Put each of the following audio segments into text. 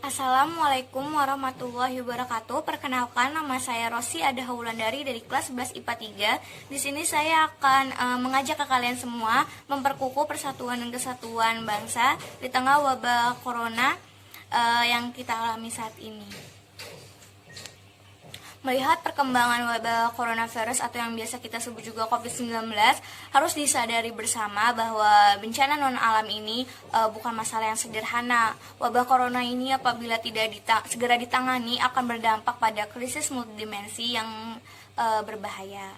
Assalamualaikum warahmatullahi wabarakatuh. Perkenalkan, nama saya Rosi Ada Haulandari dari kelas 11 IPA 3. Di sini saya akan mengajak ke kalian semua memperkukuh persatuan dan kesatuan bangsa di tengah wabah corona yang kita alami saat ini. Melihat perkembangan wabah coronavirus atau yang biasa kita sebut juga COVID-19, harus disadari bersama bahwa bencana non-alam ini bukan masalah yang sederhana. Wabah corona ini apabila tidak segera ditangani akan berdampak pada krisis multidimensi yang berbahaya.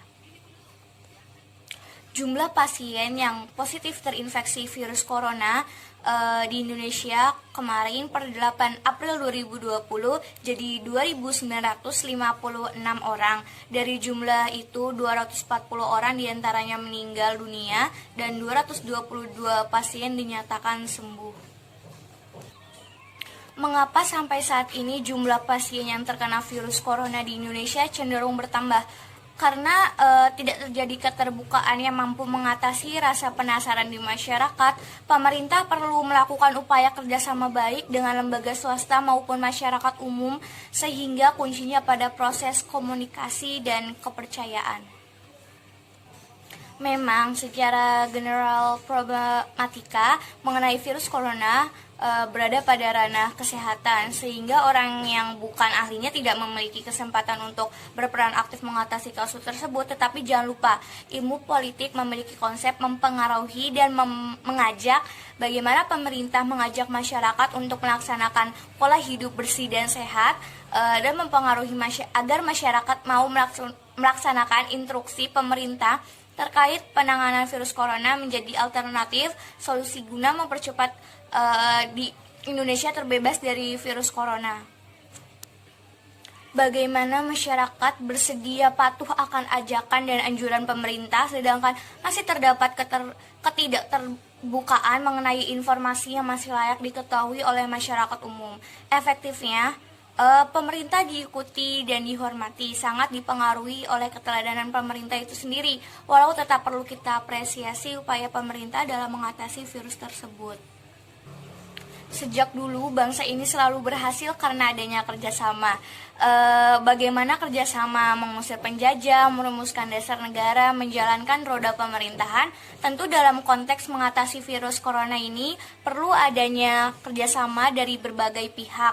Jumlah pasien yang positif terinfeksi virus corona di Indonesia kemarin per 8 April 2020 jadi 2.956 orang. Dari jumlah itu 240 orang diantaranya meninggal dunia dan 222 pasien dinyatakan sembuh. Mengapa sampai saat ini jumlah pasien yang terkena virus corona di Indonesia cenderung bertambah? Karena tidak terjadi keterbukaan yang mampu mengatasi rasa penasaran di masyarakat, pemerintah perlu melakukan upaya kerjasama baik dengan lembaga swasta maupun masyarakat umum, sehingga kuncinya pada proses komunikasi dan kepercayaan. Memang secara general problematika mengenai virus corona berada pada ranah kesehatan, sehingga orang yang bukan ahlinya tidak memiliki kesempatan untuk berperan aktif mengatasi kasus tersebut. Tetapi jangan lupa, ilmu politik memiliki konsep mempengaruhi dan mengajak bagaimana pemerintah mengajak masyarakat untuk melaksanakan pola hidup bersih dan sehat dan mempengaruhi agar masyarakat mau melaksanakan instruksi pemerintah terkait penanganan virus corona menjadi alternatif solusi guna mempercepat di Indonesia terbebas dari virus corona. Bagaimana masyarakat bersedia patuh akan ajakan dan anjuran pemerintah, sedangkan masih terdapat ketidakterbukaan mengenai informasi yang masih layak diketahui oleh masyarakat umum. Efektifnya, pemerintah diikuti dan dihormati sangat dipengaruhi oleh keteladanan pemerintah itu sendiri, walau tetap perlu kita apresiasi upaya pemerintah dalam mengatasi virus tersebut. Sejak dulu bangsa ini selalu berhasil karena adanya kerjasama. Bagaimana kerjasama mengusir penjajah, merumuskan dasar negara, menjalankan roda pemerintahan. Tentu dalam konteks mengatasi virus corona ini perlu adanya kerjasama dari berbagai pihak,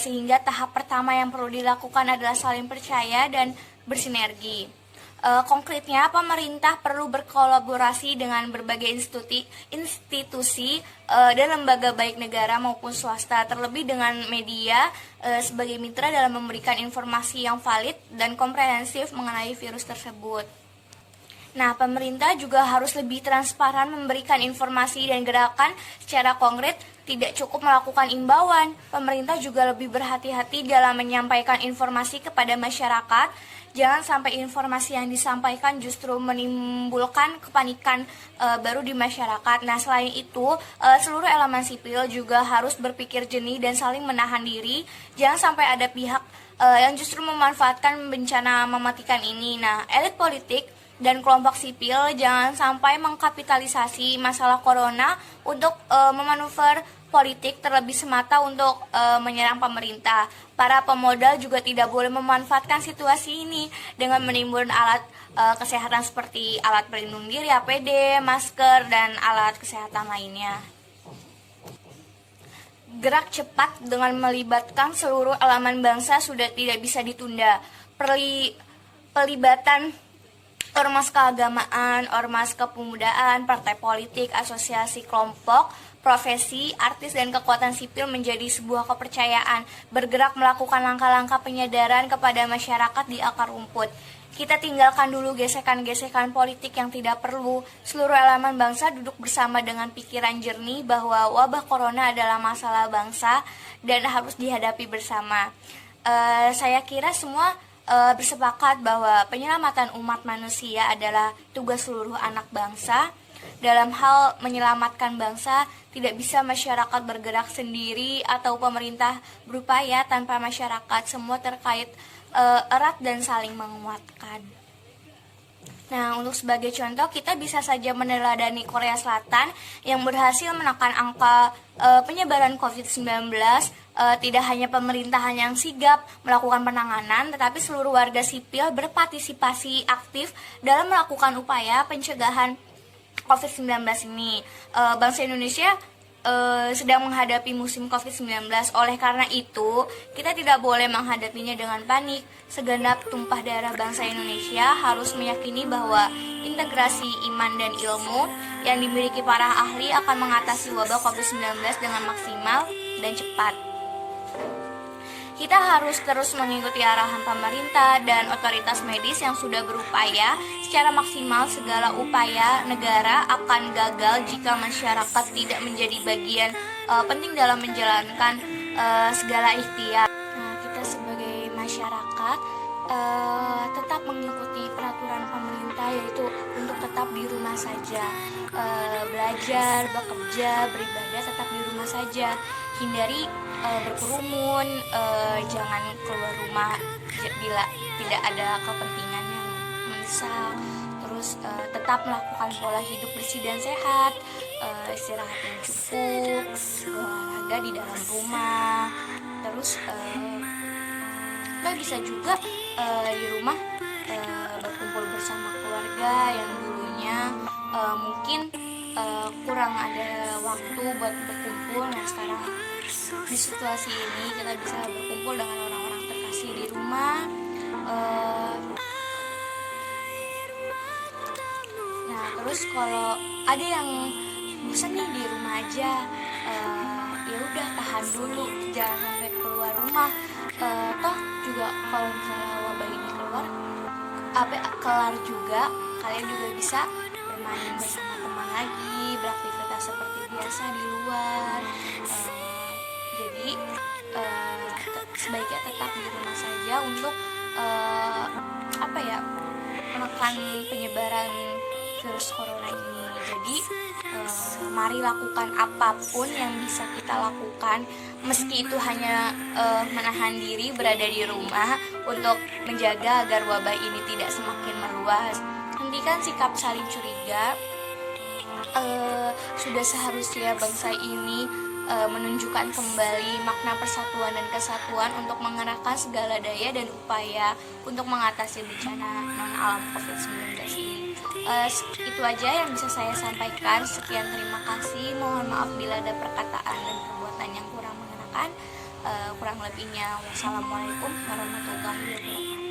sehingga tahap pertama yang perlu dilakukan adalah saling percaya dan bersinergi. Konkretnya, pemerintah perlu berkolaborasi dengan berbagai institusi dan lembaga baik negara maupun swasta, terlebih dengan media sebagai mitra dalam memberikan informasi yang valid dan komprehensif mengenai virus tersebut. Nah, pemerintah juga harus lebih transparan memberikan informasi dan gerakan secara konkret, tidak cukup melakukan imbauan. Pemerintah juga lebih berhati-hati dalam menyampaikan informasi kepada masyarakat. Jangan sampai informasi yang disampaikan justru menimbulkan kepanikan baru di masyarakat. Nah, selain itu, seluruh elemen sipil juga harus berpikir jernih dan saling menahan diri. Jangan sampai ada pihak yang justru memanfaatkan bencana mematikan ini. Nah, elit politik dan kelompok sipil jangan sampai mengkapitalisasi masalah corona untuk memanuver politik terlebih semata untuk menyerang pemerintah. Para pemodal juga tidak boleh memanfaatkan situasi ini dengan menimbun alat kesehatan seperti alat pelindung diri, APD, masker, dan alat kesehatan lainnya. Gerak cepat dengan melibatkan seluruh elemen bangsa sudah tidak bisa ditunda. Pelibatan ormas keagamaan, ormas kepemudaan, partai politik, asosiasi kelompok, profesi, artis, dan kekuatan sipil menjadi sebuah kepercayaan, bergerak melakukan langkah-langkah penyadaran kepada masyarakat di akar rumput. Kita tinggalkan dulu gesekan-gesekan politik yang tidak perlu. Seluruh elemen bangsa duduk bersama dengan pikiran jernih bahwa wabah corona adalah masalah bangsa dan harus dihadapi bersama. Saya kira semua bersepakat bahwa penyelamatan umat manusia adalah tugas seluruh anak bangsa. Dalam hal menyelamatkan bangsa, tidak bisa masyarakat bergerak sendiri atau pemerintah berupaya tanpa masyarakat. Semua terkait erat dan saling menguatkan. Nah, untuk sebagai contoh, kita bisa saja meneladani Korea Selatan yang berhasil menekan angka penyebaran COVID-19. Tidak hanya pemerintahan yang sigap melakukan penanganan, tetapi seluruh warga sipil berpartisipasi aktif dalam melakukan upaya pencegahan COVID-19 ini. Bangsa Indonesia sedang menghadapi musim COVID-19. Oleh karena itu, kita tidak boleh menghadapinya dengan panik. Segenap tumpah darah bangsa Indonesia harus meyakini bahwa integrasi iman dan ilmu yang dimiliki para ahli akan mengatasi wabah COVID-19 dengan maksimal dan cepat. Kita harus terus mengikuti arahan pemerintah dan otoritas medis yang sudah berupaya secara maksimal. Segala upaya negara akan gagal jika masyarakat tidak menjadi bagian penting dalam menjalankan segala ikhtiar. Nah, kita sebagai masyarakat tetap mengikuti peraturan pemerintah, yaitu untuk tetap di rumah saja, belajar, bekerja, beribadah tetap di rumah saja. Hindari berkerumun, jangan keluar rumah bila tidak ada kepentingan yang mendesak. Terus tetap melakukan pola hidup bersih dan sehat, istirahat yang cukup, olahraga di dalam rumah. Terus kita bisa juga di rumah berkumpul bersama keluarga yang dulunya mungkin kurang ada waktu buat berkumpul. Nah, sekarang di situasi ini kita bisa berkumpul dengan orang-orang terkasih di rumah. Nah, terus kalau ada yang bosan nih di rumah aja, ya udah tahan dulu, jangan sampai keluar rumah. Toh juga kalau misalnya wabah ini kelar juga, kalian juga bisa bermain bersama teman lagi, beraktivitas seperti biasa di luar. Jadi sebaiknya tetap di rumah saja untuk menekan penyebaran virus corona ini. Jadi mari lakukan apapun yang bisa kita lakukan, meski itu hanya menahan diri berada di rumah untuk menjaga agar wabah ini tidak semakin meluas. Hentikan sikap saling curiga. Sudah seharusnya bangsa ini menunjukkan kembali makna persatuan dan kesatuan untuk mengerahkan segala daya dan upaya untuk mengatasi bencana non-alam COVID-19 ini. Itu aja yang bisa saya sampaikan. Sekian, terima kasih. Mohon maaf bila ada perkataan dan perbuatan yang kurang mengenakan. Kurang lebihnya, wassalamualaikum warahmatullahi wabarakatuh.